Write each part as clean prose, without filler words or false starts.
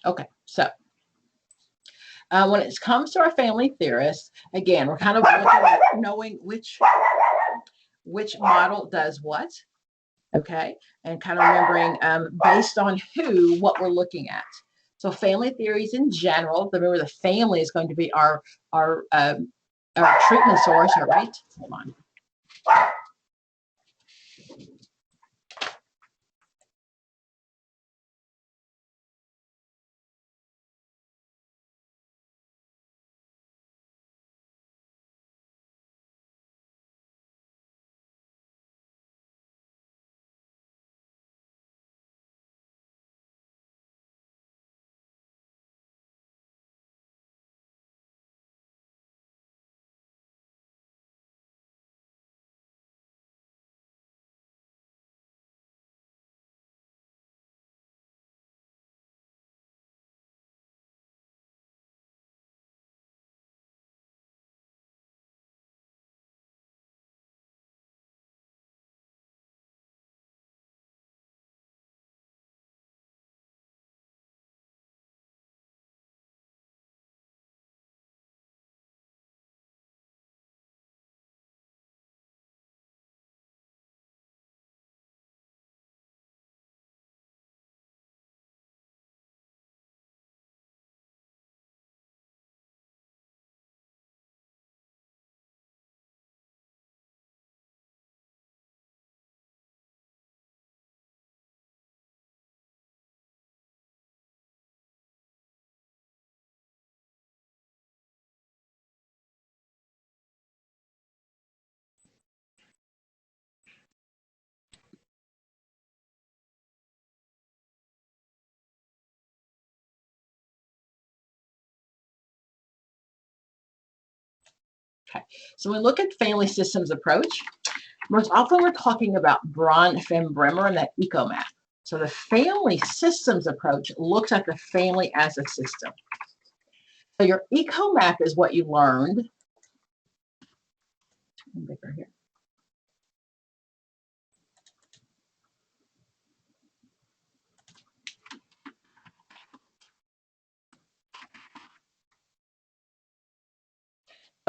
Okay, so when it comes to our family theorists, again, we're kind of looking at knowing which model does what, okay, and kind of remembering based on who, what we're looking at. So family theories in general, remember the family is going to be our treatment source, all right? Hold on. Okay, so when we look at family systems approach, most often we're talking about Braun, Fem, Bremer, and that Ecomap. So the family systems approach looks at the family as a system. So your Ecomap is what you learned. Bigger here.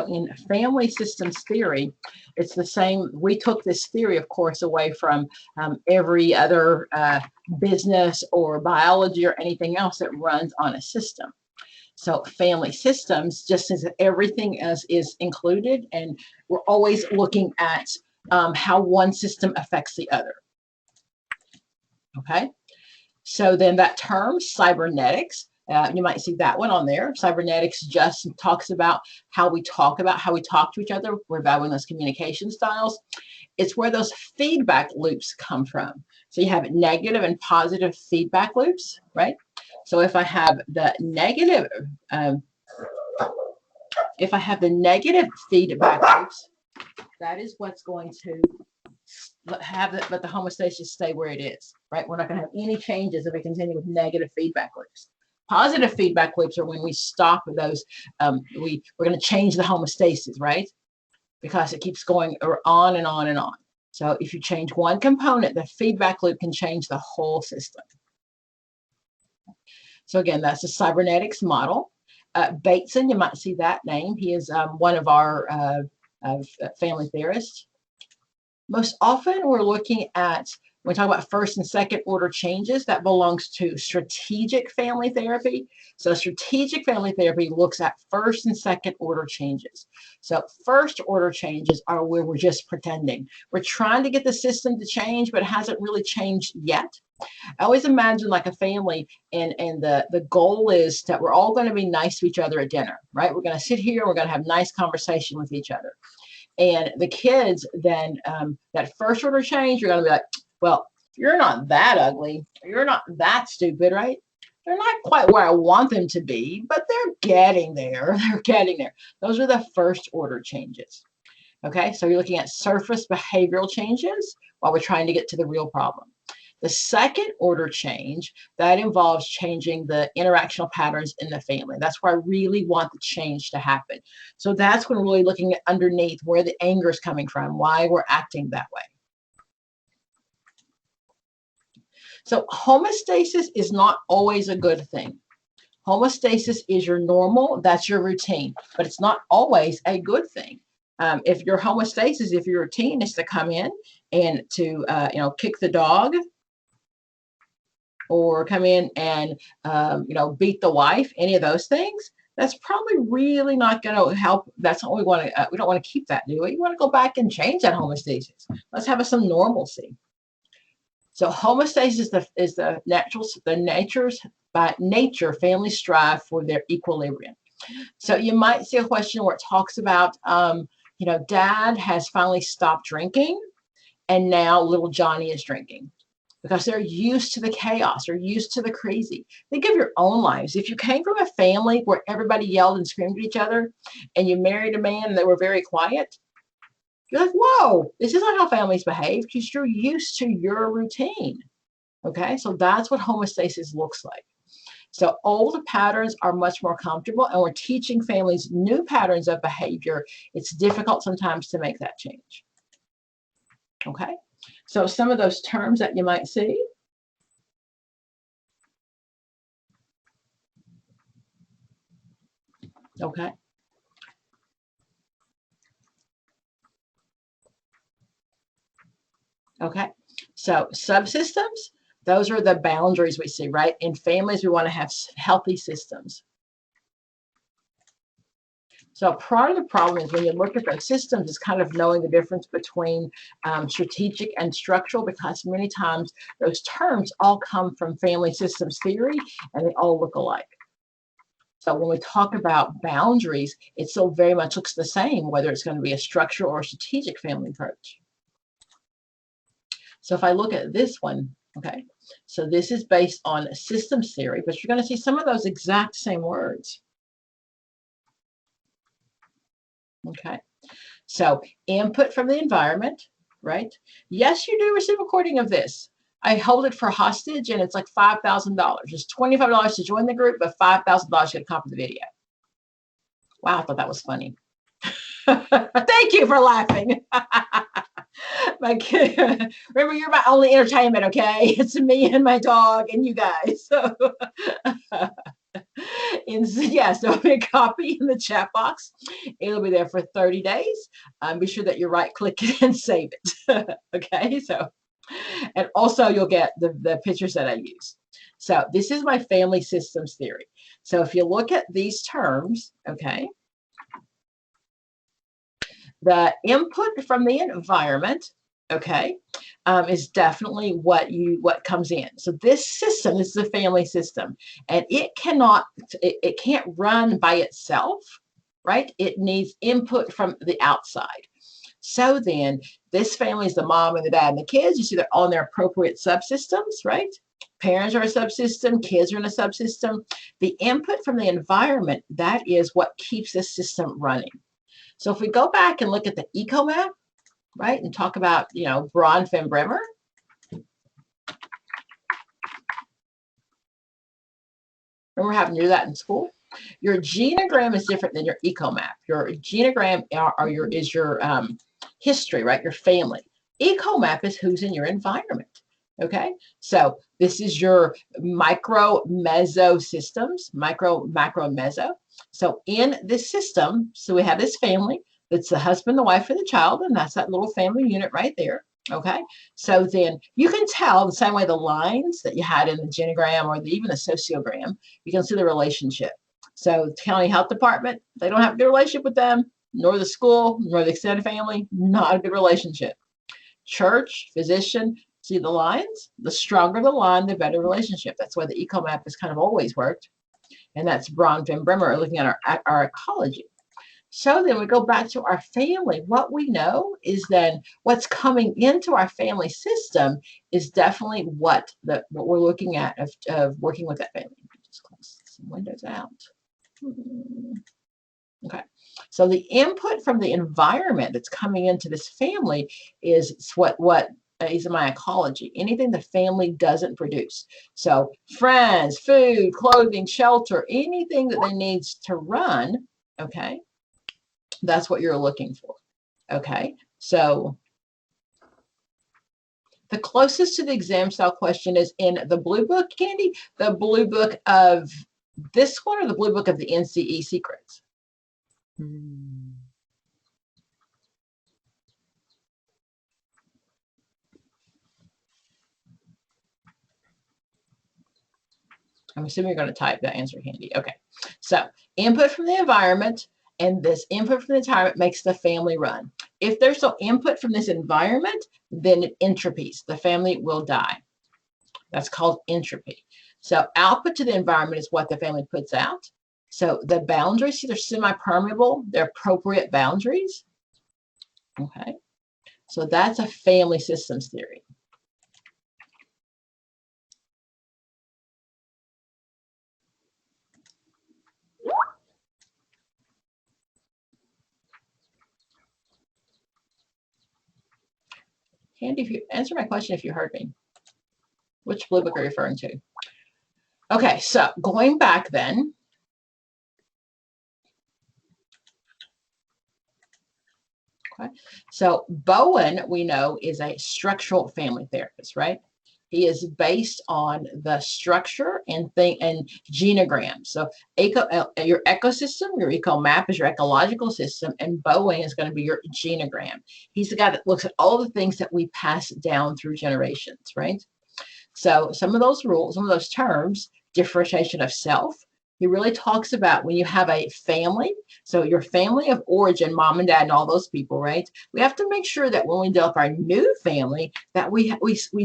In family systems theory, it's the same. We took this theory, of course, away from every other business or biology or anything else that runs on a system. So family systems, just as everything is included, and we're always looking at how one system affects the other. Okay, so then that term, cybernetics, you might see that one on there. Cybernetics just talks about how we talk to each other. We're valuing those communication styles. It's where those feedback loops come from. So you have negative and positive feedback loops, right? So if I have the negative, feedback loops, that is what's going to have it, but the homeostasis stay where it is, right? We're not going to have any changes if we continue with negative feedback loops. Positive feedback loops are when we stop with those. We're going to change the homeostasis, right? Because it keeps going on and on and on. So if you change one component, the feedback loop can change the whole system. So again, that's the cybernetics model. Bateson, you might see that name. He is one of our family theorists. Most often we're looking at, when we talk about first and second order changes, that belongs to strategic family therapy. So strategic family therapy looks at first and second order changes. So first order changes are where we're just pretending. We're trying to get the system to change, but it hasn't really changed yet. I always imagine like a family, and the goal is that we're all going to be nice to each other at dinner, right? We're going to sit here and we're going to have nice conversation with each other. And the kids then, that first order change, you're going to be like, well, you're not that ugly. You're not that stupid, right? They're not quite where I want them to be, but they're getting there. They're getting there. Those are the first order changes. Okay, so you're looking at surface behavioral changes while we're trying to get to the real problem. The second order change, that involves changing the interactional patterns in the family. That's where I really want the change to happen. So that's when we're really looking at underneath where the anger is coming from, why we're acting that way. So homeostasis is not always a good thing. Homeostasis is your normal, that's your routine, but it's not always a good thing. If your homeostasis, if your routine is to come in and to, kick the dog, or come in and, beat the wife, any of those things, that's probably really not going to help. That's not what we want to, we don't want to keep that, do we? You want to go back and change that homeostasis. Let's have some normalcy. So homeostasis is the nature's, by nature, families strive for their equilibrium. So you might see a question where it talks about, dad has finally stopped drinking and now little Johnny is drinking, because they're used to the chaos, they're used to the crazy. Think of your own lives. If you came from a family where everybody yelled and screamed at each other, and you married a man and they were very quiet, you're like, whoa, this isn't how families behave, because you're used to your routine. Okay, so that's what homeostasis looks like. So old patterns are much more comfortable, and we're teaching families new patterns of behavior. It's difficult sometimes to make that change. Okay, so some of those terms that you might see. Okay. Okay, so subsystems, those are the boundaries we see, right? In families, we want to have healthy systems. So part of the problem is when you look at those systems is kind of knowing the difference between strategic and structural, because many times those terms all come from family systems theory and they all look alike. So when we talk about boundaries, it still very much looks the same, whether it's going to be a structural or a strategic family approach. So if I look at this one, okay, so this is based on systems theory, but you're going to see some of those exact same words. Okay, so input from the environment, right? Yes, you do receive a recording of this. I hold it for hostage, and it's like $5,000. It's $25 to join the group, but $5,000 to get a copy of the video. Wow, I thought that was funny. Thank you for laughing. My kid, remember, you're my only entertainment, okay? It's me and my dog and you guys. So, so a copy in the chat box. It'll be there for 30 days. Be sure that you right-click it and save it. Okay, so, and also you'll get the pictures that I use. So this is my family systems theory. So if you look at these terms, okay, the input from the environment, okay, is definitely what comes in. So this system, this is a family system, and it can't run by itself, right? It needs input from the outside. So then this family is the mom and the dad and the kids. You see they're all in their appropriate subsystems, right? Parents are a subsystem, kids are in a subsystem. The input from the environment, that is what keeps this system running. So if we go back and look at the Ecomap, right, and talk about, Braun-Fenn-Bremer. Remember having to do that in school? Your genogram is different than your Ecomap. Your genogram is your history, right, your family. Ecomap is who's in your environment. Okay, so this is your micro meso systems, micro, macro, meso. So in this system, so we have this family. It's the husband, the wife, and the child, and that's that little family unit right there. Okay, so then you can tell the same way the lines that you had in the genogram or even the sociogram, you can see the relationship. So the county health department, they don't have a good relationship with them, nor the school, nor the extended family, not a good relationship. Church, physician, see the lines? The stronger the line, the better relationship. That's why the Ecomap has kind of always worked. And that's Braun-Fenn-Bremer looking at our ecology. So then we go back to our family. What we know is then what's coming into our family system is definitely what we're looking at of working with that family. Just close some windows out. Okay, so the input from the environment that's coming into this family is what is my ecology. Anything the family doesn't produce. So friends, food, clothing, shelter, anything that they need to run, okay, that's what you're looking for. Okay, so the closest to the exam style question is in the blue book, Candy, the blue book of This one or the Blue Book of the NCE secrets? I'm assuming you're going to type that answer handy. Okay. So input from the environment, and this input from the environment makes the family run. If there's no input from this environment, then it entropies. The family will die. That's called entropy. So output to the environment is what the family puts out. So the boundaries, they're semi-permeable. They're appropriate boundaries. Okay. So that's a family systems theory. Handy, if you answer my question if you heard me. Which Blue Book are you referring to? Okay, so going back then. Okay, so Bowen, we know, is a structural family therapist, right? He is based on the structure and genogram. So your ecosystem, your ecomap is your ecological system, and Boing is going to be your genogram. He's the guy that looks at all the things that we pass down through generations, right? So some of those rules, some of those terms, differentiation of self, he really talks about when you have a family, so your family of origin, mom and dad and all those people, right? We have to make sure that when we develop our new family, that we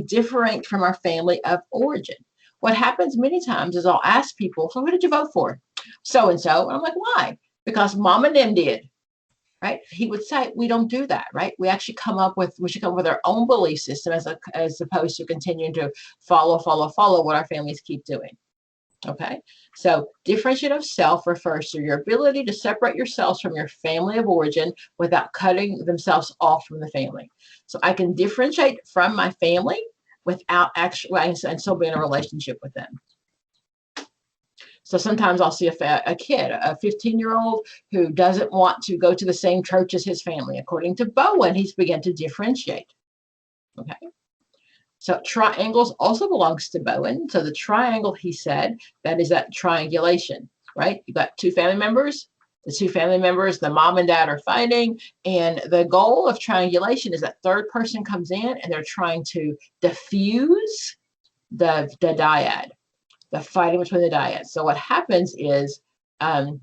differentiate from our family of origin. What happens many times is I'll ask people, so who did you vote for? So-and-so. And I'm like, why? Because mom and them did. Right? He would say, we don't do that, right? We actually we should come up with our own belief system as opposed to continuing to follow what our families keep doing. Okay, so differentiation of self refers to your ability to separate yourselves from your family of origin without cutting themselves off from the family. So I can differentiate from my family without actually, and still be in a relationship with them. So sometimes I'll see a kid, a 15-year-old who doesn't want to go to the same church as his family. According to Bowen, he's begun to differentiate. Okay. So triangles also belongs to Bowen. So the triangle, he said, that is that triangulation, right? You've got two family members. The two family members, the mom and dad are fighting. And the goal of triangulation is that third person comes in and they're trying to diffuse the dyad, the fighting between the dyads. So what happens is the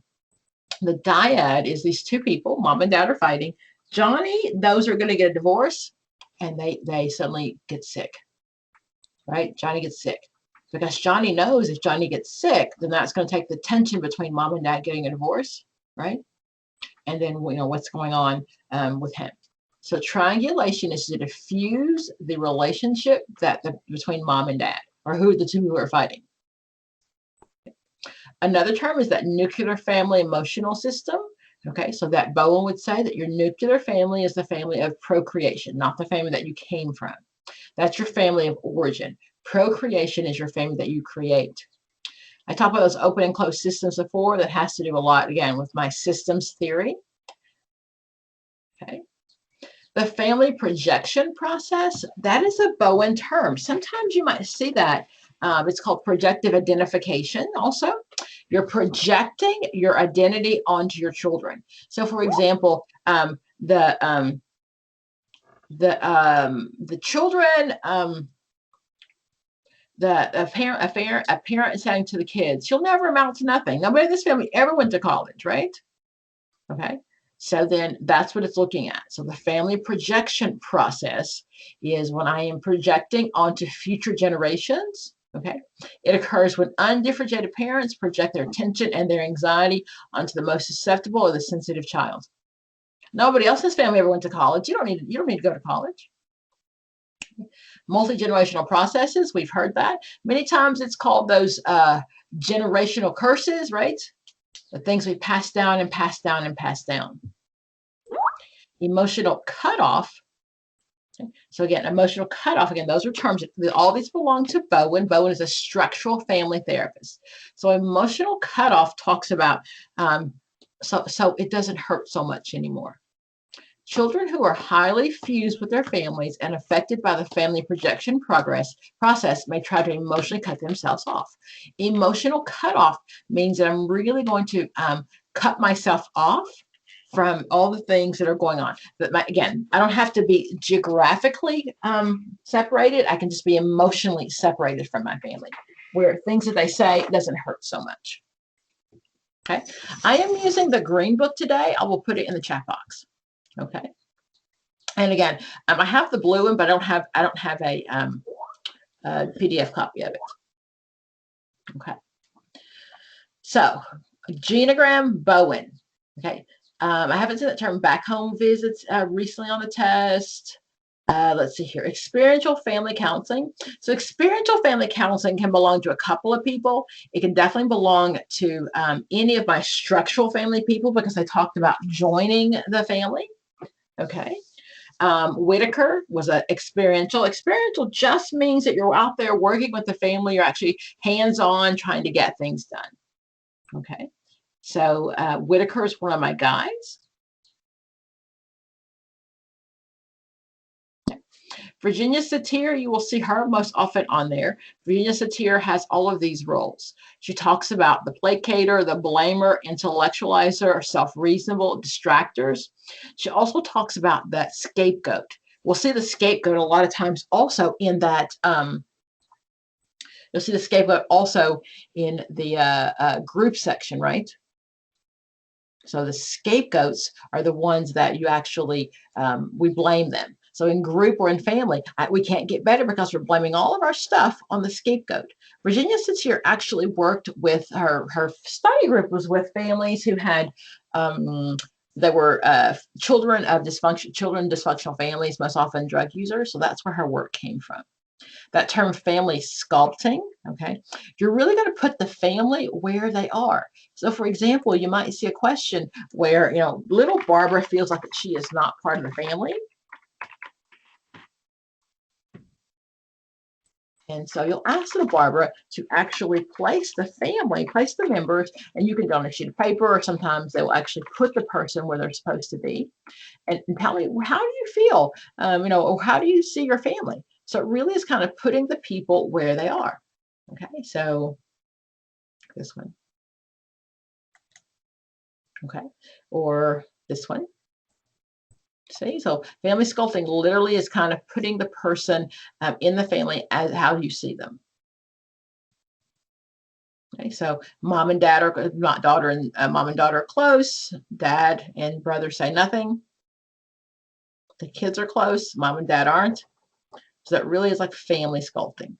dyad is these two people, mom and dad are fighting. Johnny, those are going to get a divorce, and they suddenly get sick. Right? Johnny gets sick because Johnny knows if Johnny gets sick, then that's going to take the tension between mom and dad getting a divorce, right? And then what's going on with him. So triangulation is to diffuse the relationship between mom and dad, or the two who are fighting. Another term is that nuclear family emotional system. Okay, so that Bowen would say that your nuclear family is the family of procreation, not the family that you came from. That's your family of origin. Procreation is your family that you create. I talked about those open and closed systems before. That has to do a lot, again, with my systems theory. Okay. The family projection process, that is a Bowen term. Sometimes you might see that. It's called projective identification also. You're projecting your identity onto your children. So, for example, the children, a parent is saying to the kids, "You'll never amount to nothing." Nobody in this family ever went to college, right? Okay, so then that's what it's looking at. So the family projection process is when I am projecting onto future generations. Okay, it occurs when undifferentiated parents project their tension and their anxiety onto the most susceptible or the sensitive child. Nobody else in this family ever went to college. You don't need to go to college. Multi-generational processes, we've heard that. Many times it's called those generational curses, right? The things we pass down and pass down and pass down. Emotional cutoff. Okay. So again, emotional cutoff, again, those are terms. All these belong to Bowen. Bowen is a structural family therapist. So emotional cutoff talks about, so it doesn't hurt so much anymore. Children who are highly fused with their families and affected by the family projection process may try to emotionally cut themselves off. Emotional cutoff means that I'm really going to cut myself off from all the things that are going on. But again, I don't have to be geographically separated. I can just be emotionally separated from my family, where things that they say doesn't hurt so much. Okay, I am using the green book today. I will put it in the chat box. Okay, and again, I have the blue one, but I don't have a PDF copy of it. Okay, so genogram Boing. Okay, I haven't seen that term back home visits recently on the test. Let's see here, experiential family counseling. So experiential family counseling can belong to a couple of people. It can definitely belong to any of my structural family people because I talked about joining the family. Okay. Whitaker was an experiential. Experiential just means that you're out there working with the family. You're actually hands-on trying to get things done. Okay. So Whitaker is one of my guys. Virginia Satir, you will see her most often on there. Virginia Satir has all of these roles. She talks about the placator, the blamer, intellectualizer, self-reasonable, distractors. She also talks about that scapegoat. We'll see the scapegoat a lot of times also in that, you'll see the scapegoat also in the group section, right? So the scapegoats are the ones that you actually, we blame them. So in group or in family, we can't get better because we're blaming all of our stuff on the scapegoat. Virginia Satir actually worked with her study group was with families who had, they were children dysfunctional families, most often drug users. So that's where her work came from. That term family sculpting, okay, you're really going to put the family where they are. So for example, you might see a question where, you know, little Barbara feels like that she is not part of the family. And so you'll ask little Barbara to actually place the family, place the members, and you can go on a sheet of paper, or sometimes they will actually put the person where they're supposed to be. And tell me, how do you feel? You know, or how do you see your family? So it really is kind of putting the people where they are. Okay, so this one. Okay, or this one. See, so family sculpting literally is kind of putting the person in the family as how you see them. Okay, so mom and dad are not daughter and mom and daughter are close. Dad and brother say nothing. The kids are close. Mom and dad aren't. So that really is like family sculpting.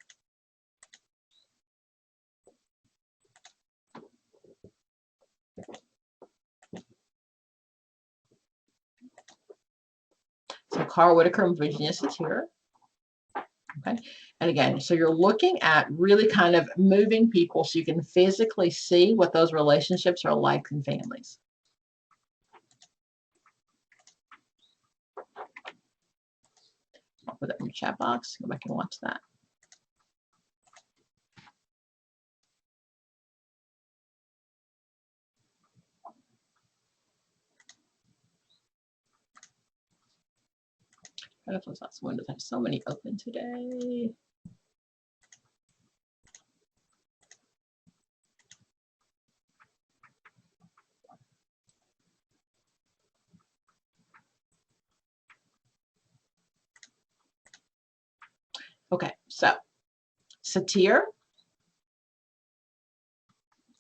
So Carl Whitaker and Virginia Satir. Okay, and again, so you're looking at really kind of moving people so you can physically see what those relationships are like in families. I'll put that in the chat box. Go back and watch that. I don't know if that's windows. I have so many open today. Okay, so Satir.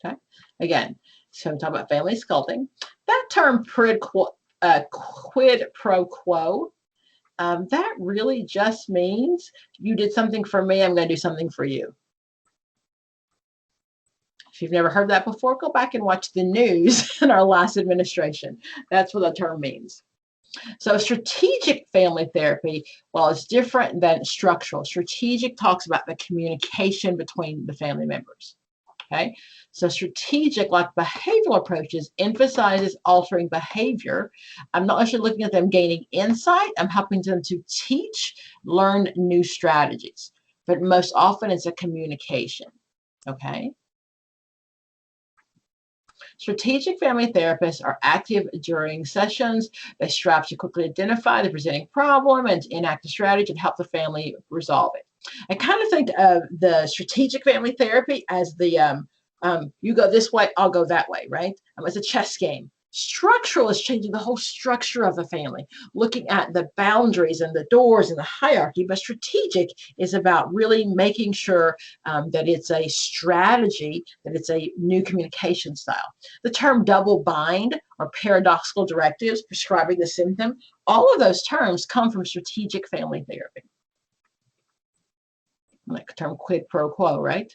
Okay, again, so I'm talking about family sculpting. That term quid pro quo, that really just means you did something for me, I'm going to do something for you. If you've never heard that before, go back and watch the news in our last administration. That's what the term means. So strategic family therapy, well, it's different than structural. Strategic talks about the communication between the family members. Okay, so strategic, like behavioral approaches, emphasizes altering behavior. I'm not actually looking at them gaining insight. I'm helping them to teach, learn new strategies. But most often it's a communication. Okay. Strategic family therapists are active during sessions. They strive to quickly identify the presenting problem and enact a strategy to help the family resolve it. I kind of think of the strategic family therapy as the you go this way, I'll go that way, right? It's a chess game. Structural is changing the whole structure of the family, looking at the boundaries and the doors and the hierarchy, but strategic is about really making sure that it's a strategy, that it's a new communication style. The term double bind or paradoxical directives, prescribing the symptom, all of those terms come from strategic family therapy. Like the term quid pro quo, right?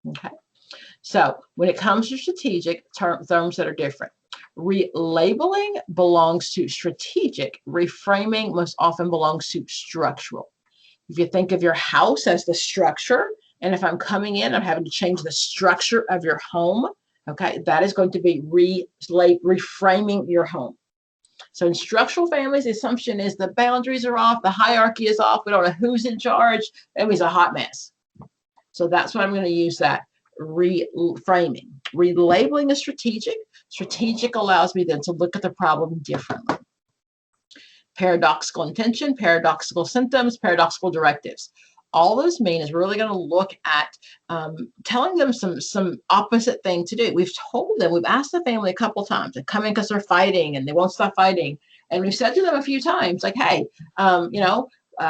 Okay. So when it comes to strategic, terms that are different. Relabeling belongs to strategic. Reframing most often belongs to structural. If you think of your house as the structure, and if I'm coming in, I'm having to change the structure of your home, okay, that is going to be reframing your home. So in structural families, the assumption is the boundaries are off, the hierarchy is off, we don't know who's in charge, family's a hot mess. So that's what I'm going to use that. Reframing. Relabeling is strategic. Strategic allows me then to look at the problem differently. Paradoxical intention, paradoxical symptoms, paradoxical directives. All those mean is we're really going to look at telling them some opposite thing to do. We've told them, we've asked the family a couple times to come in because they're fighting and they won't stop fighting. And we've said to them a few times, like, hey, why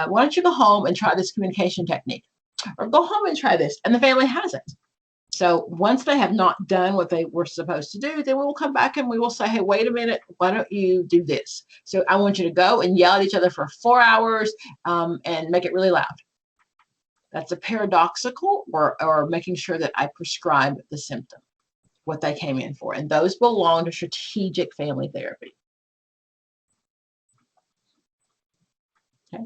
don't you go home and try this communication technique? Or go home and try this. And the family hasn't. So once they have not done what they were supposed to do, then we will come back and we will say, hey, wait a minute, why don't you do this? So I want you to go and yell at each other for 4 hours and make it really loud. That's a paradoxical or making sure that I prescribe the symptom, what they came in for. And those belong to strategic family therapy. Okay,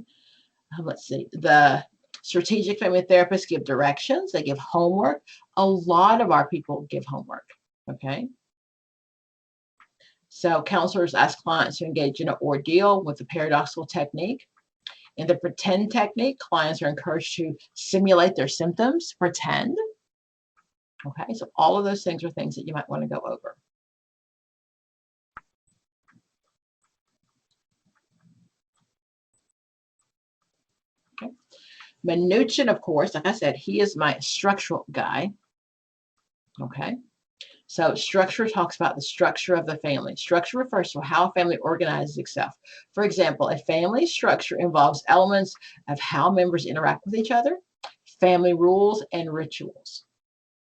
let's see. The strategic family therapists give directions. They give homework. A lot of our people give homework. Okay. So counselors ask clients to engage in an ordeal with the paradoxical technique. In the pretend technique, clients are encouraged to simulate their symptoms, pretend. Okay, so all of those things are things that you might want to go over. Okay. Minuchin, of course, like I said, he is my structural guy. Okay. So structure talks about the structure of the family. Structure refers to how a family organizes itself. For example, a family structure involves elements of how members interact with each other, family rules, and rituals.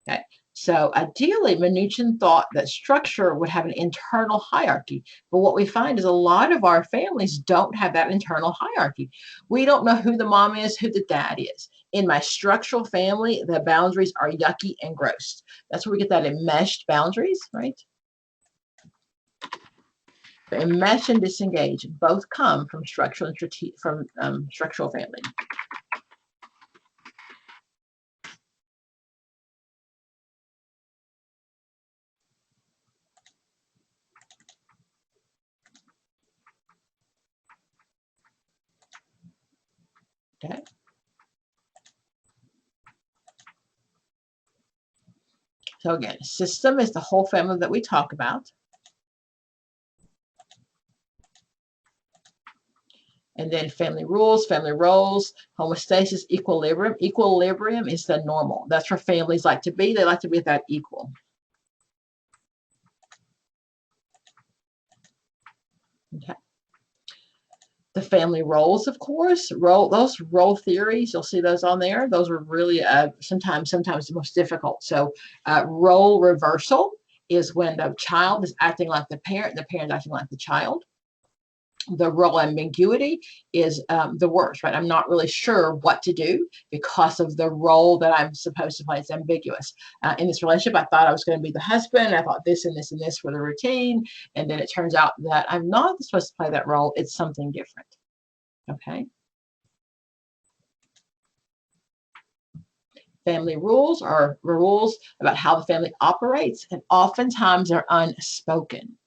Okay. So ideally, Minuchin thought that structure would have an internal hierarchy. But what we find is a lot of our families don't have that internal hierarchy. We don't know who the mom is, who the dad is. In my structural family, the boundaries are yucky and gross. That's where we get that enmeshed boundaries, right? The enmesh and disengage both come from structural and structural family. Okay. So again, system is the whole family that we talk about. And then family rules, family roles, homeostasis, equilibrium. Equilibrium is the normal. That's where families like to be. They like to be at that equal. Okay. The family roles, of course, those role theories, you'll see those on there. Those are really sometimes the most difficult. So role reversal is when the child is acting like the parent acting like the child. The role ambiguity is the worst, right? I'm not really sure what to do because of the role that I'm supposed to play. It's ambiguous. In this relationship, I thought I was going to be the husband. I thought this and this and this were the routine. And then it turns out that I'm not supposed to play that role. It's something different. Okay. Family rules are rules about how the family operates, and oftentimes they're unspoken.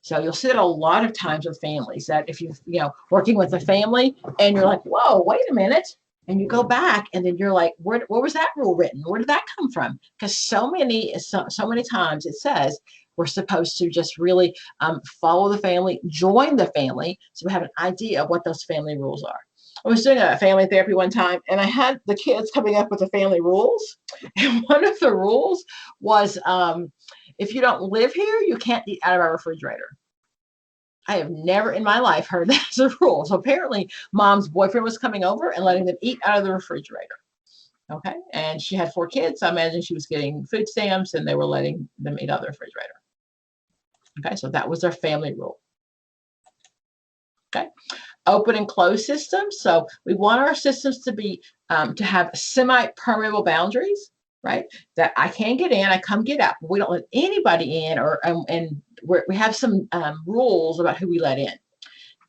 So you'll see it a lot of times with families that if you're working with a family and you're like, whoa, wait a minute, And you go back and then you're like, where was that rule written? Where did that come from? Because so many times it says we're supposed to just really follow the family, join the family, so we have an idea of what those family rules are. I was doing a family therapy one time, and I had the kids coming up with the family rules. And one of the rules was, if you don't live here, you can't eat out of our refrigerator. I have never in my life heard that as a rule. So apparently mom's boyfriend was coming over and letting them eat out of the refrigerator. Okay. And she had 4 kids. So I imagine she was getting food stamps and they were letting them eat out of the refrigerator. Okay. So that was their family rule. Okay. Open and closed systems. So we want our systems to be, to have semi-permeable boundaries, right? That I can get in, I come get out. We don't let anybody in, or and we have some rules about who we let in.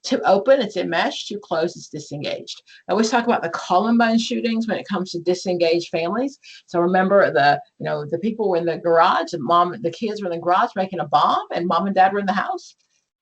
To open, it's enmeshed. To close, it's disengaged. I always talk about the Columbine shootings when it comes to disengaged families. So remember the people were in the garage, the kids were in the garage making a bomb, and mom and dad were in the house.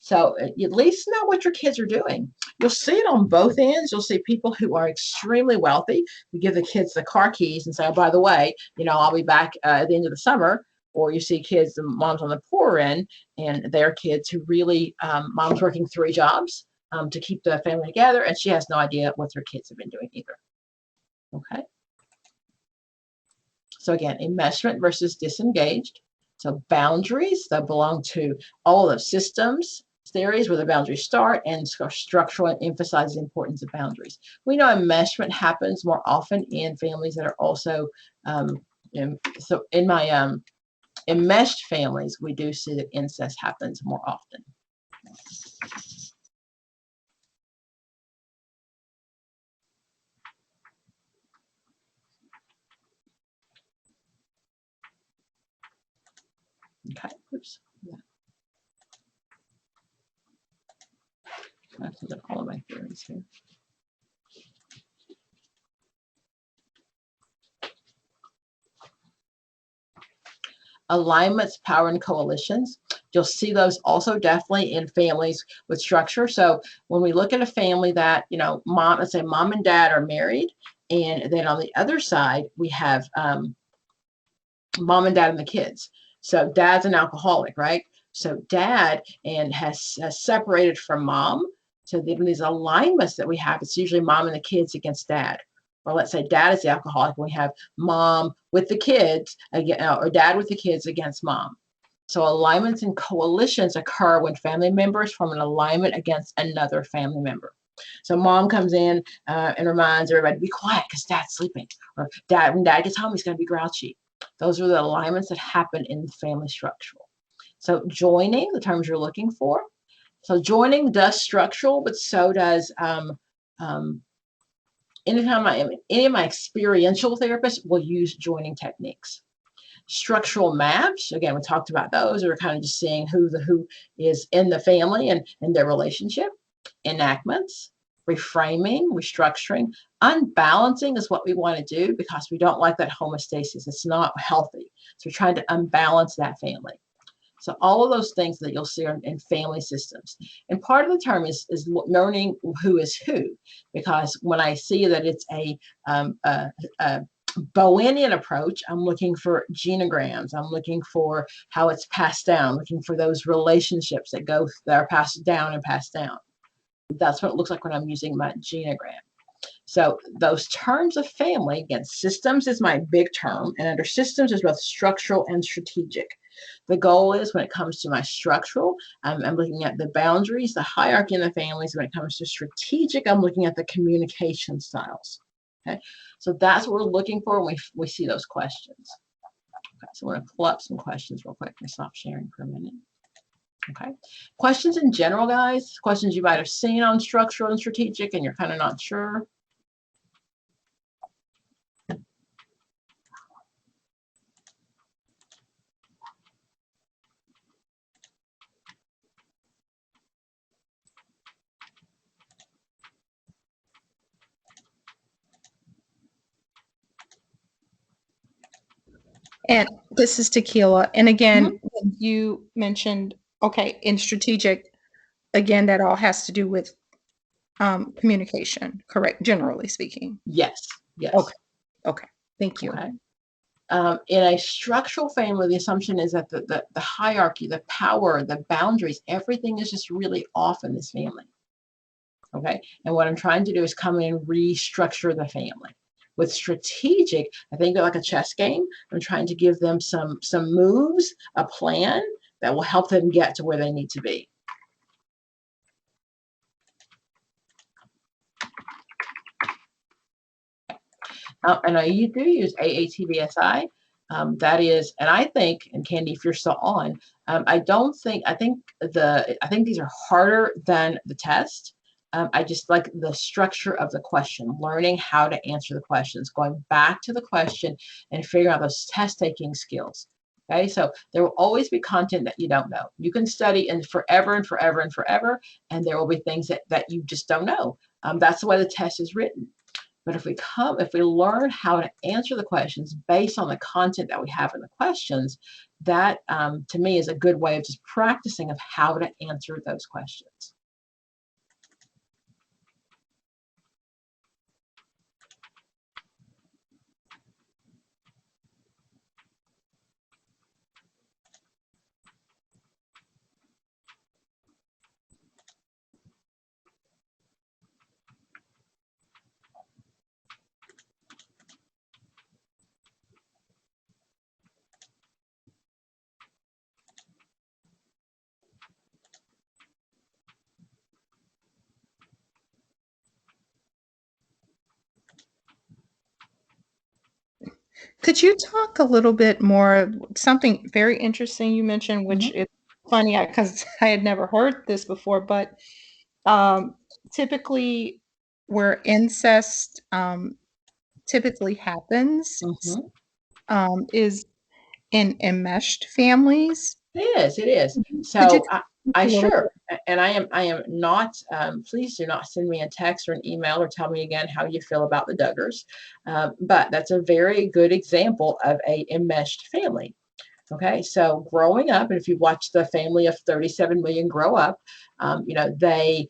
So you at least know what your kids are doing. You'll see it on both ends. You'll see people who are extremely wealthy. We give the kids the car keys and say, oh, by the way, I'll be back at the end of the summer. Or you see kids, the moms on the poor end, and they're kids who really, mom's working 3 jobs to keep the family together, and she has no idea what their kids have been doing either. Okay. So again, enmeshment versus disengaged. So boundaries that belong to all the systems theories where the boundaries start, and structural and emphasizes the importance of boundaries. We know enmeshment happens more often in families that are also, so in my enmeshed families, we do see that incest happens more often. Okay, oops. Yeah. That's all of my theories here. Alignments, power, and coalitions. You'll see those also definitely in families with structure. So when we look at a family that, let's say mom and dad are married, and then on the other side, we have mom and dad and the kids. So dad's an alcoholic, right? So dad has separated from mom. So these alignments that we have, it's usually mom and the kids against dad. Or let's say dad is the alcoholic, and we have mom with the kids, or dad with the kids against mom. So alignments and coalitions occur when family members form an alignment against another family member. So mom comes in and reminds everybody to be quiet because dad's sleeping. Or when dad gets home, he's going to be grouchy. Those are the alignments that happen in the family structural. So joining, the terms you're looking for. So joining does structural, but so does any of my experiential therapists will use joining techniques. Structural maps, again, we talked about those, are kind of just seeing who is in the family and their relationship. Enactments, reframing, restructuring. Unbalancing is what we want to do because we don't like that homeostasis. It's not healthy. So we're trying to unbalance that family. So all of those things that you'll see in family systems. And part of the term is learning who is who, because when I see that it's a Bohemian approach, I'm looking for genograms. I'm looking for how it's passed down, looking for those relationships that are passed down and passed down. That's what it looks like when I'm using my genogram. So those terms of family, again, systems is my big term, and under systems is both structural and strategic. The goal is when it comes to my structural, I'm looking at the boundaries, the hierarchy in the families. When it comes to strategic, I'm looking at the communication styles. Okay, so that's what we're looking for when we see those questions. Okay, so we're going to pull up some questions real quick and stop sharing for a minute. Okay, questions in general, guys, questions you might have seen on structural and strategic and you're kind of not sure. And this is Tequila. And again, when you mentioned, okay, in strategic, again, that all has to do with communication, correct? Generally speaking. Yes. Yes. Okay. Okay. Thank you. Okay. In a structural family, the assumption is that the hierarchy, the power, the boundaries, everything is just really off in this family. Okay. And what I'm trying to do is come in and restructure the family. With strategic, I think like a chess game, I'm trying to give them some moves, a plan that will help them get to where they need to be. And you do use AATBSI. That is, and I think, and Candy, if you're still on, I think these are harder than the test. I just like the structure of the question, learning how to answer the questions, going back to the question and figuring out those test-taking skills. Okay, so there will always be content that you don't know. You can study in forever and forever and forever, and there will be things that you just don't know. That's the way the test is written. But if we learn how to answer the questions based on the content that we have in the questions, that to me is a good way of just practicing of how to answer those questions. Could you talk a little bit more, something very interesting you mentioned, which is funny because I had never heard this before, but typically where incest typically happens is in enmeshed families. It is. Could you So I sure, and I am not, please do not send me a text or an email or tell me again how you feel about the Duggars. But that's a very good example of a enmeshed family. Okay, so growing up, and if you watch the family of 37 million grow up, they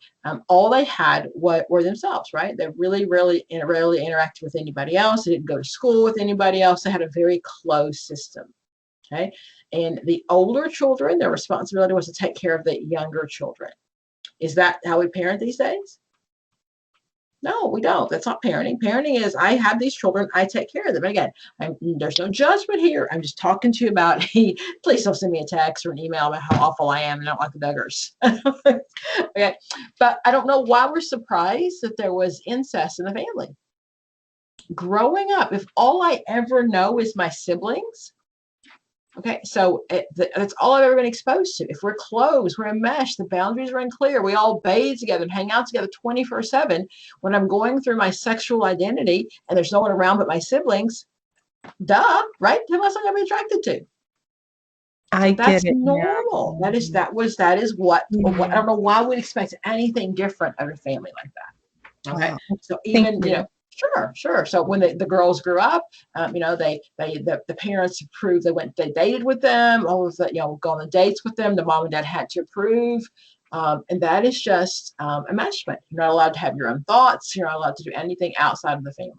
all they had were themselves, right? They really, rarely interacted with anybody else. They didn't go to school with anybody else. They had a very closed system. Okay, and the older children, their responsibility was to take care of the younger children. Is that how we parent these days? No, we don't. That's not parenting. Parenting is I have these children, I take care of them. And again, there's no judgment here. I'm just talking to you about, hey, please don't send me a text or an email about how awful I am and I don't like the Duggars. Okay, but I don't know why we're surprised that there was incest in the family. Growing up, if all I ever know is my siblings, okay, so that's all I've ever been exposed to. If we're close, we're enmeshed, the boundaries are unclear, we all bathe together and hang out together 24/7. When I'm going through my sexual identity and there's no one around but my siblings, duh, right? Who else am I going to be attracted to? I That's get it normal. now. That is what I don't know why we'd expect anything different of a family like that. Okay, so even Sure. So when the girls grew up, the parents approved. They dated with them. All of the go on the dates with them. The mom and dad had to approve, and that is just enmeshment. You're not allowed to have your own thoughts. You're not allowed to do anything outside of the family.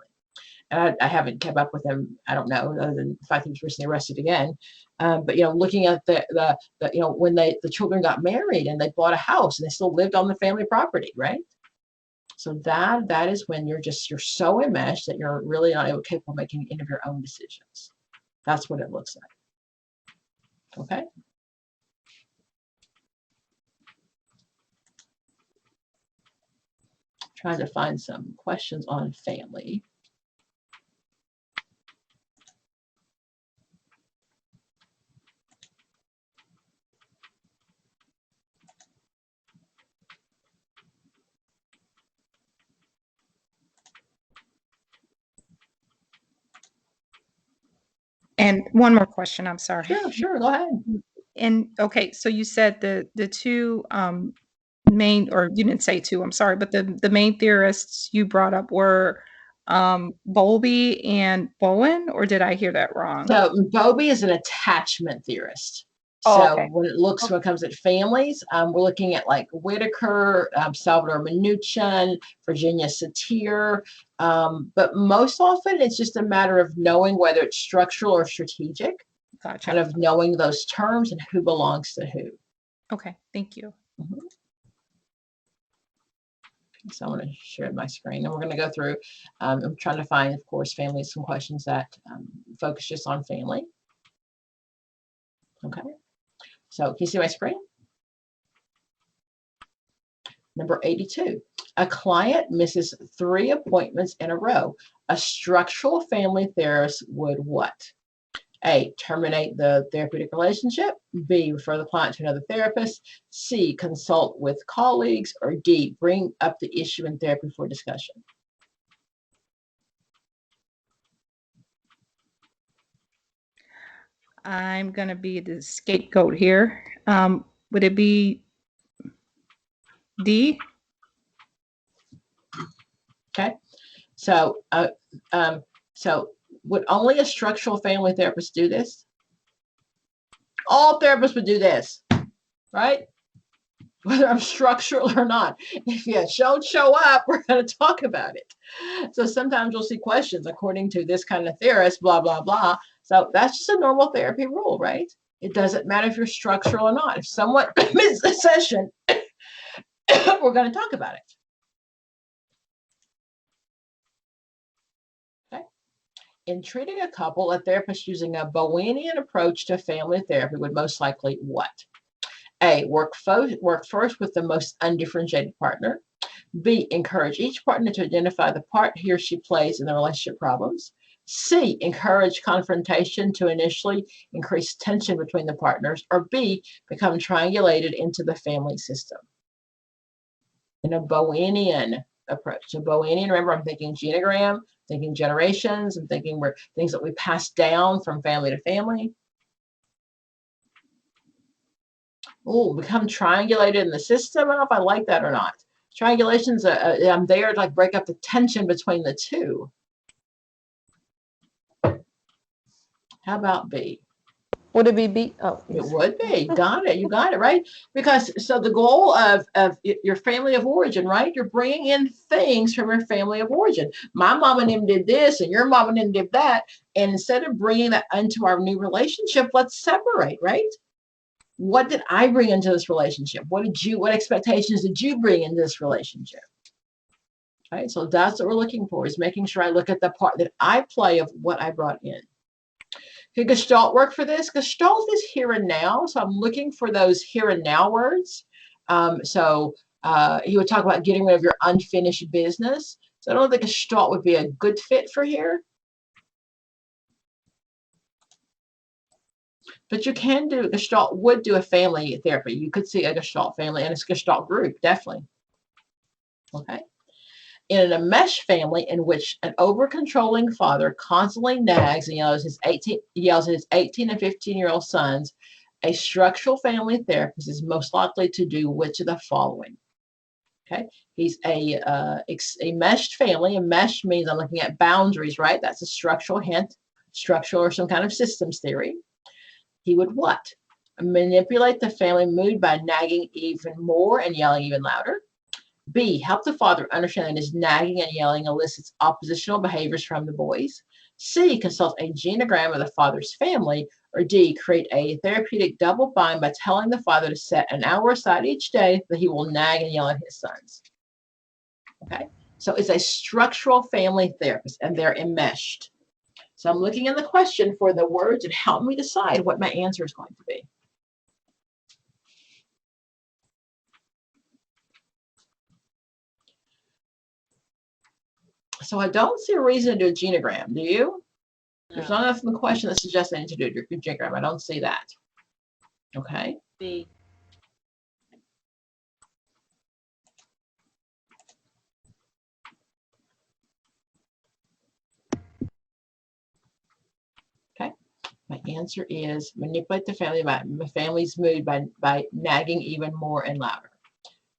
And I haven't kept up with him. I don't know, other than the fact he was recently arrested again. But looking at when the children got married and they bought a house and they still lived on the family property, right? So that is when you're so enmeshed that you're really not capable of making any of your own decisions. That's what it looks like. Okay. Trying to find some questions on family. And one more question, I'm sorry. Sure, go ahead. And okay, so you said the two main, or you didn't say two, I'm sorry, but the main theorists you brought up were Bowlby and Bowen, or did I hear that wrong? So Bowlby is an attachment theorist. Oh, So okay. when it comes at families, we're looking at like Whitaker, Salvador Minuchin, Virginia Satir. But most often it's just a matter of knowing whether it's structural or strategic, kind Gotcha. of knowing those terms and who belongs to who. Okay, thank you. Mhm. So I'm going to share my screen and we're going to go through. I'm trying to find, of course, families, some questions that focus just on family. Okay. So can you see my screen? Number 82. A client misses 3 appointments in a row. A structural family therapist would what? A, terminate the therapeutic relationship. B, refer the client to another therapist. C, consult with colleagues. Or D, bring up the issue in therapy for discussion. I'm going to be the scapegoat here. Would it be D? Okay. So, would only a structural family therapist do this? All therapists would do this, right? Whether I'm structural or not. If you don't show up, we're going to talk about it. So sometimes you'll see questions according to this kind of therapist, blah, blah, blah. So that's just a normal therapy rule, right? It doesn't matter if you're structural or not. If someone misses a session, we're going to talk about it. Okay. In treating a couple, a therapist using a Bohemian approach to family therapy would most likely what? A, work first with the most undifferentiated partner. B, encourage each partner to identify the part he or she plays in the relationship problems. C, encourage confrontation to initially increase tension between the partners. Or B, become triangulated into the family system. In a Bohemian approach. So Bohemian, remember, I'm thinking genogram, thinking generations, and thinking where things that we pass down from family to family. Oh, become triangulated in the system. I don't know if I like that or not. Triangulation's I'm there to like break up the tension between the two. How about B? Would it be B? Oh, It would be. Got it. You got it, right? Because so the goal of your family of origin, right? You're bringing in things from your family of origin. My mom and them did this and your mom and them did that. And instead of bringing that into our new relationship, let's separate, right? What did I bring into this relationship? What expectations did you bring into this relationship? Right. So that's what we're looking for, is making sure I look at the part that I play of what I brought in. Could Gestalt work for this? Gestalt is here and now. So I'm looking for those here and now words. He would talk about getting rid of your unfinished business. So I don't think Gestalt would be a good fit for here. But you can do, Gestalt would do a family therapy. You could see a Gestalt family and a Gestalt group, definitely. Okay. In a mesh family in which an over-controlling father constantly nags and yells at his 18 and 15-year-old sons, a structural family therapist is most likely to do which of the following? Okay. He's a meshed family. A mesh means I'm looking at boundaries, right? That's a structural hint, structural or some kind of systems theory. He would what? Manipulate the family mood by nagging even more and yelling even louder. B, help the father understand that his nagging and yelling elicits oppositional behaviors from the boys. C, consult a genogram of the father's family. Or D, create a therapeutic double bind by telling the father to set an hour aside each day that he will nag and yell at his sons. Okay, so it's a structural family therapist and they're enmeshed. So I'm looking in the question for the words that help me decide what my answer is going to be. So I don't see a reason to do a genogram, do you? No. There's not enough in the question that suggests I need to do a genogram. I don't see that. Okay. B. Okay. My answer is manipulate the family's mood by nagging even more and louder.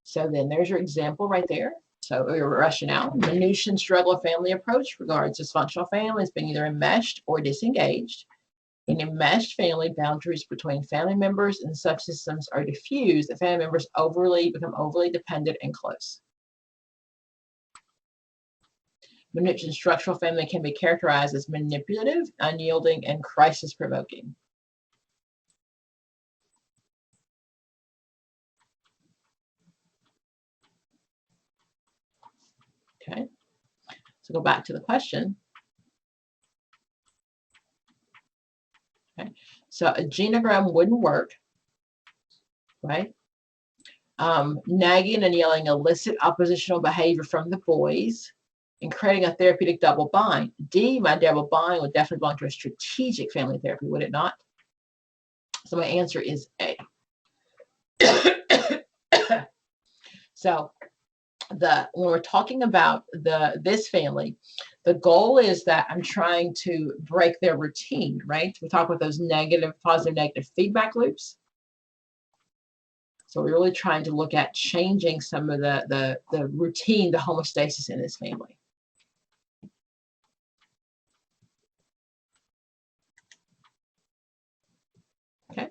So then there's your example right there. So your rationale, Minuchin struggle family approach regards dysfunctional families being either enmeshed or disengaged. In a meshed family, boundaries between family members and subsystems are diffused. The family members become overly dependent and close. Manipulative and structural family can be characterized as manipulative, unyielding, and crisis-provoking. Okay, so go back to the question. Okay, so a genogram wouldn't work, right? Nagging and yelling elicit oppositional behavior from the boys and creating a therapeutic double bind. D, my double bind would definitely belong to a strategic family therapy, would it not? So my answer is A. So when we're talking about this family, the goal is that I'm trying to break their routine, right? We talk about those positive, negative feedback loops. So we're really trying to look at changing some of the routine, the homeostasis in this family. Okay.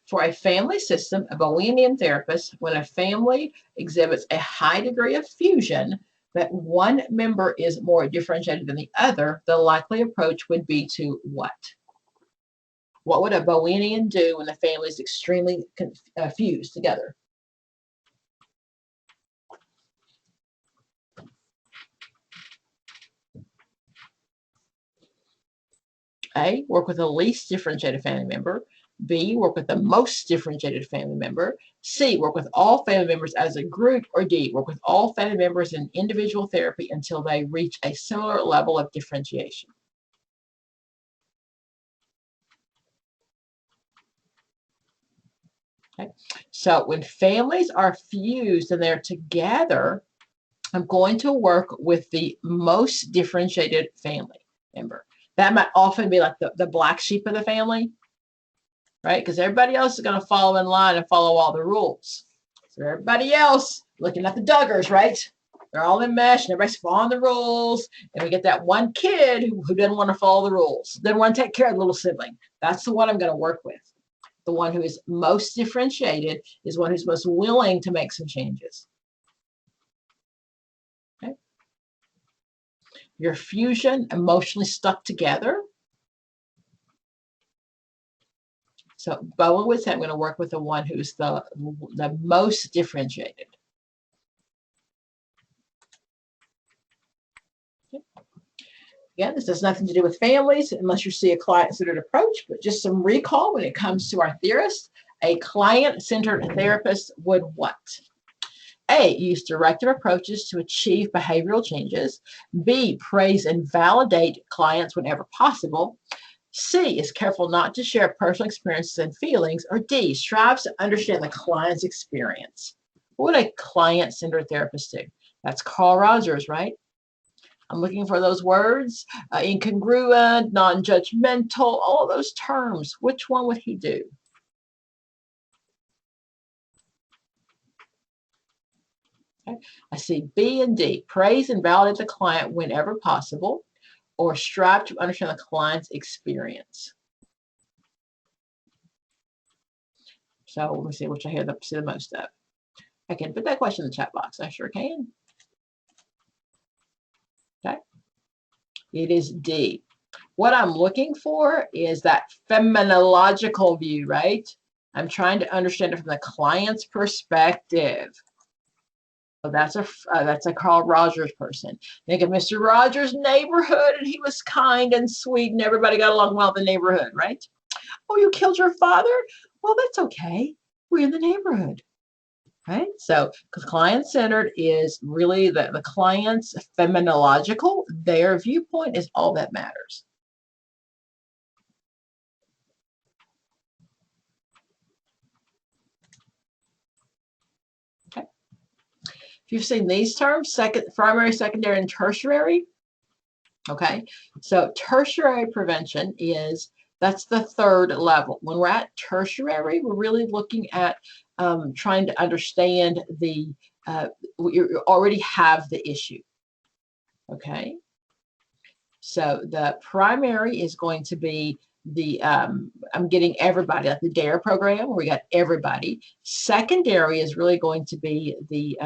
For a family system, a Bohemian therapist, when a family exhibits a high degree of fusion, that one member is more differentiated than the other, the likely approach would be to what? What would a Bohemian do when the family is extremely fused together? A, work with the least differentiated family member. B, work with the most differentiated family member. C, work with all family members as a group. Or D, work with all family members in individual therapy until they reach a similar level of differentiation. Okay. So when families are fused and they're together, I'm going to work with the most differentiated family member. That might often be like the black sheep of the family, right? Because everybody else is going to follow in line and follow all the rules. So everybody else looking at the Duggars, right? They're all in mesh and everybody's following the rules. And we get that one kid who doesn't want to follow the rules, doesn't want to take care of the little sibling. That's the one I'm going to work with. The one who is most differentiated is one who's most willing to make some changes. Okay. Your fusion, emotionally stuck together. So Bowen would say I'm going to work with the one who's the most differentiated. Okay. Again, this has nothing to do with families unless you see a client-centered approach, but just some recall when it comes to our theorists. A client-centered therapist would what? A, use directive approaches to achieve behavioral changes. B, praise and validate clients whenever possible. C, is careful not to share personal experiences and feelings. Or D, strives to understand the client's experience. What would a client-centered therapist do? That's Carl Rogers, right? I'm looking for those words. Incongruent, non-judgmental, all of those terms. Which one would he do? Okay. I see B and D, praise and validate the client whenever possible, or strive to understand the client's experience. So let me see which I see the most of. I can put that question in the chat box. I sure can. Okay. It is D. What I'm looking for is that phenomenological view, right? I'm trying to understand it from the client's perspective. So that's a Carl Rogers person. Think of Mr. Rogers' neighborhood, and he was kind and sweet, and everybody got along well in the neighborhood, right? Oh, you killed your father? Well, that's okay. We're in the neighborhood, right? So, because client-centered is really the client's phenomenological, their viewpoint is all that matters. Okay. If you've seen these terms, primary, secondary, and tertiary, okay? So tertiary prevention that's the third level. When we're at tertiary, we're really looking at trying to understand you already have the issue, okay? So the primary is going to be I'm getting everybody, like the DARE program, where we got everybody. Secondary is really going to be the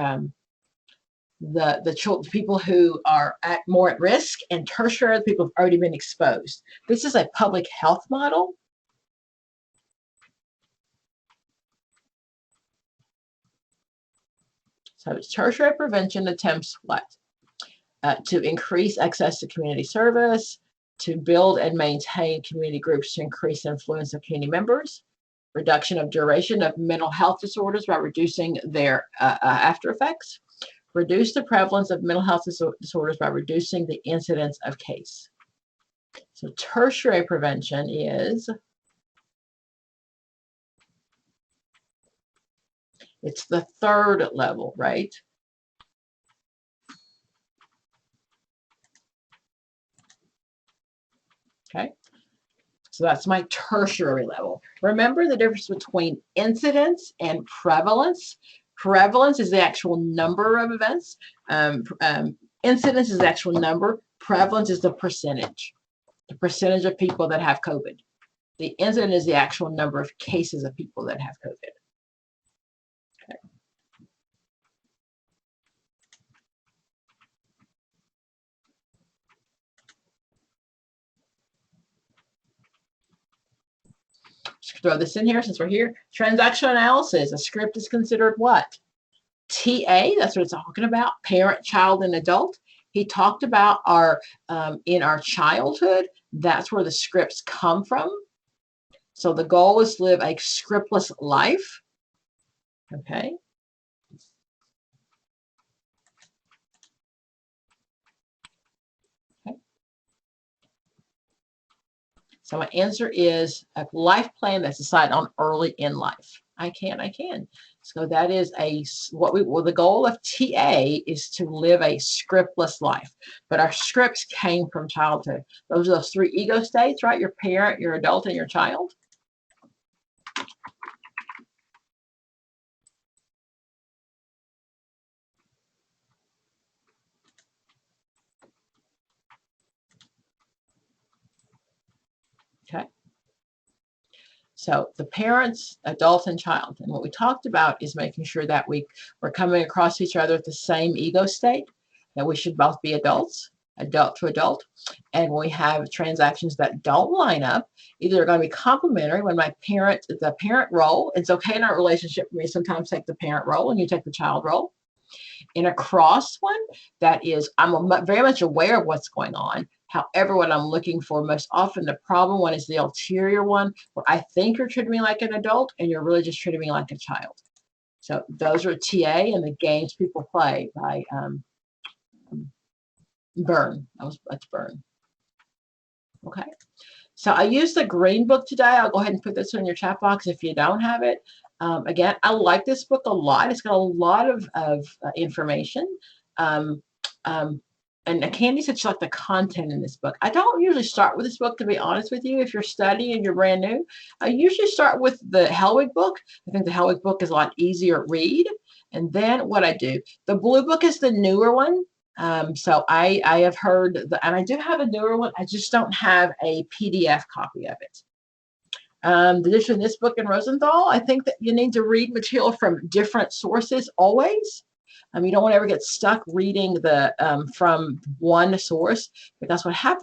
people who are more at risk, and tertiary, the people who've already been exposed. This is a public health model. So it's tertiary prevention attempts what? To increase access to community service, to build and maintain community groups to increase influence of community members, reduction of duration of mental health disorders by reducing their after effects, reduce the prevalence of mental health disorders by reducing the incidence of case. So tertiary prevention is, it's the third level, right? Okay, so that's my tertiary level. Remember the difference between incidence and prevalence. Prevalence is the actual number of events. Incidence is the actual number. Prevalence is the percentage of people that have COVID. The incident is the actual number of cases of people that have COVID. Okay. Just throw this in here since we're here. Transaction analysis. A script is considered what? TA, that's what it's talking about, parent, child, and adult. He talked about our in our childhood, that's where the scripts come from. So the goal is to live a scriptless life. Okay. So my answer is a life plan that's decided on early in life. I can. So that is the goal of TA is to live a scriptless life. But our scripts came from childhood. Those are those three ego states, right? Your parent, your adult, and your child. Okay. So the parents, adult, and child. And what we talked about is making sure that we're coming across each other at the same ego state, that we should both be adults, adult to adult. And when we have transactions that don't line up, either they're going to be complementary. When the parent role, it's okay in our relationship for me sometimes take the parent role and you take the child role. In a cross one, that is, I'm very much aware of what's going on. However, what I'm looking for most often, the problem one is the ulterior one, where I think you're treating me like an adult and you're really just treating me like a child. So those are TA and the games people play by Byrne. That's Byrne. Okay. So I used the green book today. I'll go ahead and put this in your chat box if you don't have it. Again, I like this book a lot. It's got a lot of information. And Candy said she liked the content in this book. I don't usually start with this book, to be honest with you. If you're studying and you're brand new, I usually start with the Hellwig book. I think the Hellwig book is a lot easier to read. And then what I do, the blue book is the newer one. So I have heard, and I do have a newer one. I just don't have a PDF copy of it. The difference in this book and Rosenthal, I think that you need to read material from different sources always. You don't want to ever get stuck reading from one source, because what happens